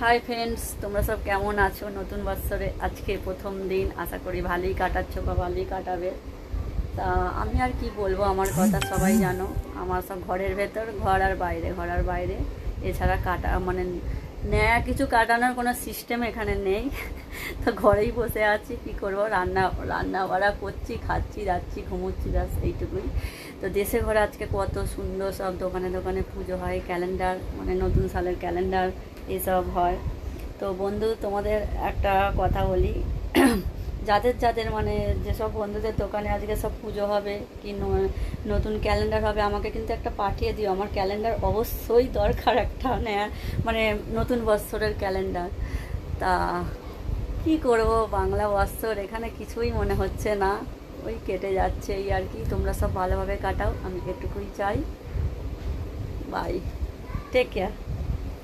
Hi friends, তোমরা সব কেমন আছো? নতুন বছরে আজকে প্রথম দিন, আশা করি ভালোই কাটাচ্ছ বা ভালোই কাটাবে। তা আমি আর কি বলবো, আমার কথা সবাই জানো। আমার সব ঘরের ভেতর, ঘর আর বাইরে, ঘর আর বাইরে, এছাড়া মানে নয়া কিছু কাটানোর কোনো সিস্টেম এখানে নেই। তো ঘরেই বসে আছি, কি করবো, রান্না রান্না বাড়া করছি, খাচ্ছি, যাচ্ছি, ঘুমোচ্ছি, ব্যাস এইটুকুই। তো দেশে ঘরে আজকে কত সুন্দর সব দোকানে দোকানে পুজো হয়, ক্যালেন্ডার মানে নতুন সালের ক্যালেন্ডার এসব হয়। তো বন্ধু, তোমাদের একটা কথা বলি, যাদের যাদের মানে যেসব বন্ধুদের দোকানে আজকে সব পুজো হবে কি নতুন ক্যালেন্ডার হবে, আমাকে কিন্তু একটা পাঠিয়ে দিও। আমার ক্যালেন্ডার অবশ্যই দরকার, একটা মানে নতুন বৎসরের ক্যালেন্ডার। তা কি করব, বাংলা বৎসর এখানে কিছুই মনে হচ্ছে না, ওই কেটে যাচ্ছে এই আর কি। তোমরা সব ভালোভাবে কাটাও, আমি এটুকুই চাই। Bye, take care.